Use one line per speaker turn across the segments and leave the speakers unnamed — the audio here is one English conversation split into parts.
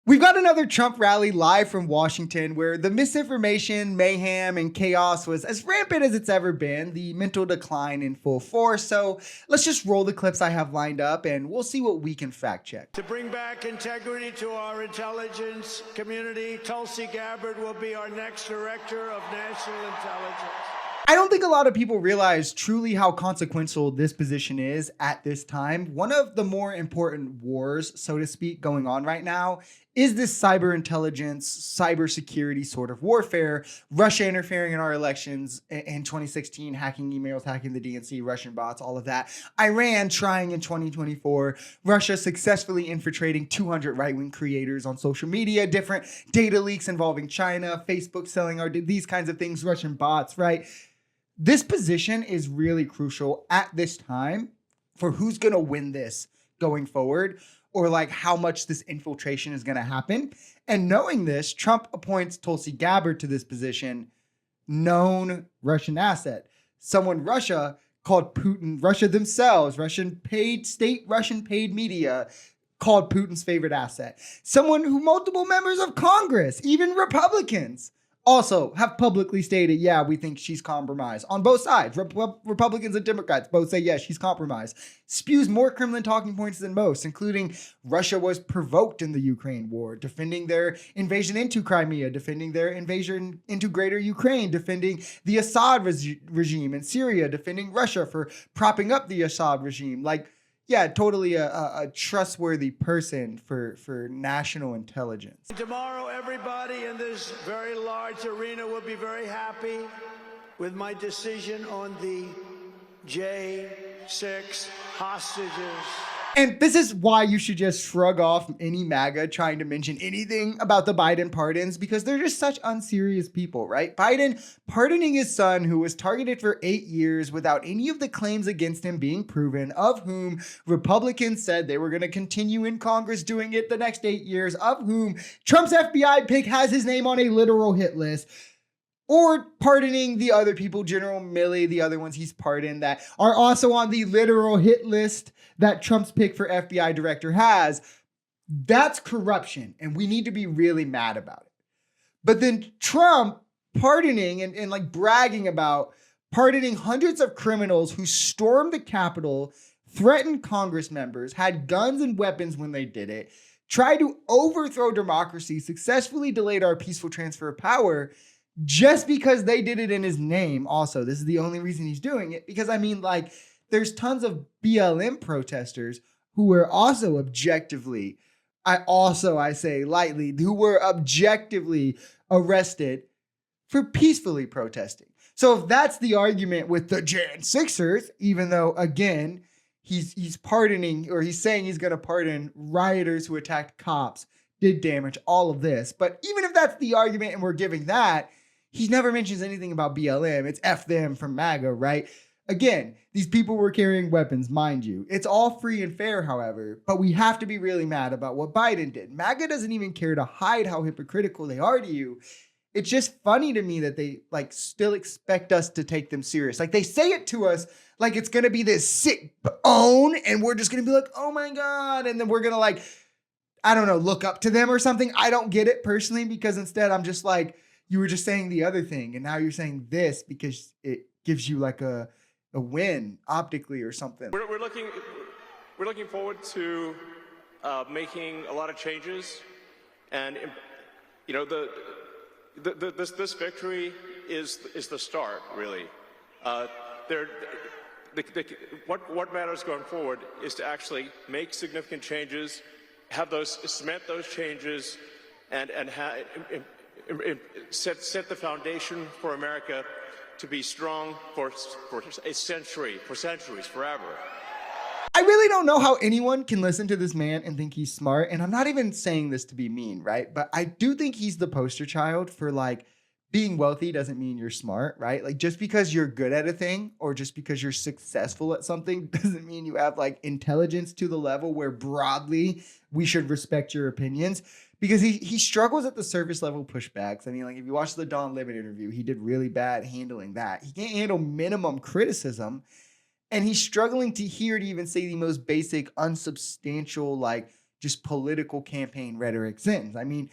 We've got another Trump rally live from Washington where the misinformation, mayhem, and chaos was as rampant as it's ever been, the mental decline in full force. So let's just roll the clips I have lined up and we'll see what we can fact check.
To bring back integrity to our intelligence community, Tulsi Gabbard will be our next director of national intelligence.
I don't think a lot of people realize truly how consequential this position is at this time. One of the more important wars, so to speak, going on right now is this cyber intelligence, cybersecurity sort of warfare, Russia interfering in our elections in 2016, hacking emails, hacking the DNC, Russian bots, all of that. Iran trying in 2024, Russia successfully infiltrating 200 right-wing creators on social media, different data leaks involving China, Facebook selling these kinds of things, Russian bots, right? This position is really crucial at this time for who's going to win this going forward, or like how much this infiltration is going to happen. And knowing this, Trump appoints Tulsi Gabbard to this position, known Russian asset, someone Russia called Putin, Russia themselves, Russian paid media called Putin's favorite asset, someone who multiple members of Congress, even Republicans, also have publicly stated, yeah, we think she's compromised on both sides. Republicans and Democrats both say, yes, she's compromised. Spews more Kremlin talking points than most, including Russia was provoked in the Ukraine war, defending their invasion into Crimea, defending their invasion into greater Ukraine, defending the Assad regime in Syria, defending Russia for propping up the Assad regime. Like, yeah, totally a trustworthy person for national intelligence.
Tomorrow, everybody in this very large arena will be very happy with my decision on the J6 hostages.
And this is why you should just shrug off any MAGA trying to mention anything about the Biden pardons, because they're just such unserious people, right? Biden pardoning his son who was targeted for 8 years without any of the claims against him being proven, of whom Republicans said they were going to continue in Congress doing it the next 8 years, of whom Trump's FBI pick has his name on a literal hit list. Or pardoning the other people, General Milley, the other ones he's pardoned that are also on the literal hit list that Trump's pick for FBI director has. That's corruption, and we need to be really mad about it. But then Trump pardoning and like bragging about pardoning hundreds of criminals who stormed the Capitol, threatened Congress members, had guns and weapons when they did it, tried to overthrow democracy, successfully delayed our peaceful transfer of power, just because they did it in his name. Also, this is the only reason he's doing it, because I mean, like, there's tons of BLM protesters who were also objectively, I say lightly, who were objectively arrested for peacefully protesting. So if that's the argument with the Jan 6ers, even though, again, he's pardoning, or he's saying he's going to pardon rioters who attacked cops, did damage, all of this. But even if that's the argument and we're giving that, he never mentions anything about BLM. It's F them from MAGA, right? Again, these people were carrying weapons, mind you. It's all free and fair, however, but we have to be really mad about what Biden did. MAGA doesn't even care to hide how hypocritical they are to you. It's just funny to me that they like still expect us to take them serious. Like, they say it to us like it's going to be this sick own, and we're just going to be like, oh my God. And then we're going to, like, I don't know, look up to them or something. I don't get it personally, because instead I'm just like, you were just saying the other thing, and now you're saying this because it gives you like a win optically or something.
We're looking forward to making a lot of changes, and you know, this victory is the start, really. What matters going forward is to actually make significant changes, cement those changes, and set the foundation for America to be strong for a century, for centuries, forever.
I really don't know how anyone can listen to this man and think he's smart. And I'm not even saying this to be mean, right? But I do think he's the poster child for, like, being wealthy doesn't mean you're smart, right? Like, just because you're good at a thing or just because you're successful at something doesn't mean you have, like, intelligence to the level where broadly we should respect your opinions. Because he struggles at the surface level pushbacks. I mean, like, if you watch the Don Lemon interview, he did really bad handling that. He can't handle minimum criticism. And he's struggling to even say the most basic, unsubstantial, like, just political campaign rhetoric since. I mean,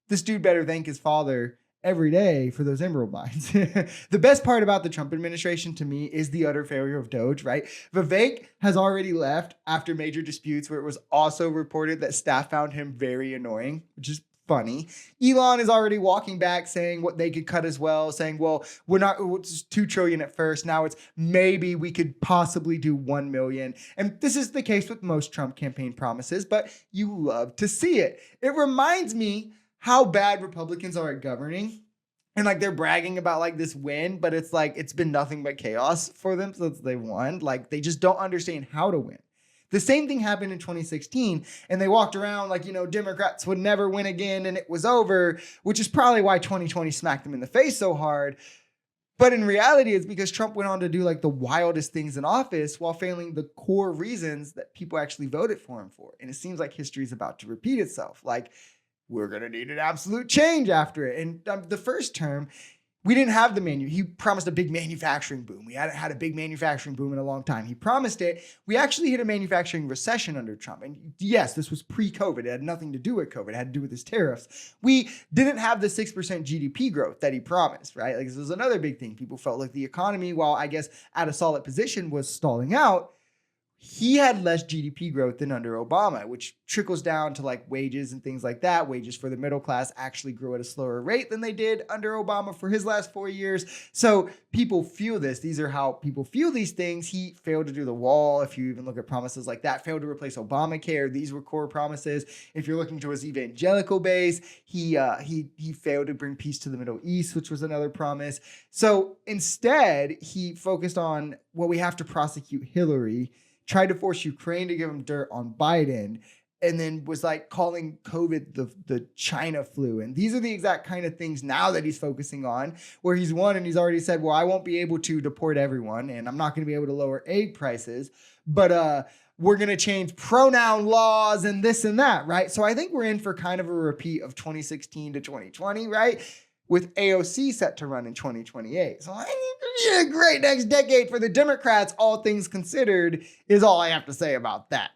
this dude better thank his father every day for those emerald mines. The best part about the Trump administration to me is the utter failure of Doge, right? Vivek has already left after major disputes where it was also reported that staff found him very annoying, which is funny. Elon is already walking back saying what they could cut as well, saying, well, it's 2 trillion at first. Now it's maybe we could possibly do 1 million. And this is the case with most Trump campaign promises, but you love to see it. It reminds me how bad Republicans are at governing. And like they're bragging about like this win, but it's like it's been nothing but chaos for them since they won. Like they just don't understand how to win. The same thing happened in 2016, and they walked around like, Democrats would never win again and it was over, which is probably why 2020 smacked them in the face so hard. But in reality, it's because Trump went on to do like the wildest things in office while failing the core reasons that people actually voted for him for. And it seems like history is about to repeat itself. Like, we're going to need an absolute change after it. And the first term, we didn't have he promised a big manufacturing boom. We hadn't had a big manufacturing boom in a long time. He promised it. We actually hit a manufacturing recession under Trump. And yes, this was pre-COVID. It had nothing to do with COVID. It had to do with his tariffs. We didn't have the 6% GDP growth that he promised, right? Like this was another big thing. People felt like the economy, while I guess at a solid position, was stalling out. He had less GDP growth than under Obama, which trickles down to like wages and things like that. Wages for the middle class actually grew at a slower rate than they did under Obama for his last 4 years. So people feel this. These are how people feel these things. He failed to do the wall. If you even look at promises like that, failed to replace Obamacare. These were core promises. If you're looking to his evangelical base, he failed to bring peace to the Middle East, which was another promise. So instead, he focused on, well, we have to prosecute Hillary, tried to force Ukraine to give him dirt on Biden, and then was like calling COVID the China flu. And these are the exact kind of things now that he's focusing on, where he's won and he's already said, well, I won't be able to deport everyone and I'm not going to be able to lower egg prices, but we're going to change pronoun laws and this and that, right? So I think we're in for kind of a repeat of 2016 to 2020, right? With AOC set to run in 2028. So I think a great next decade for the Democrats, all things considered, is all I have to say about that.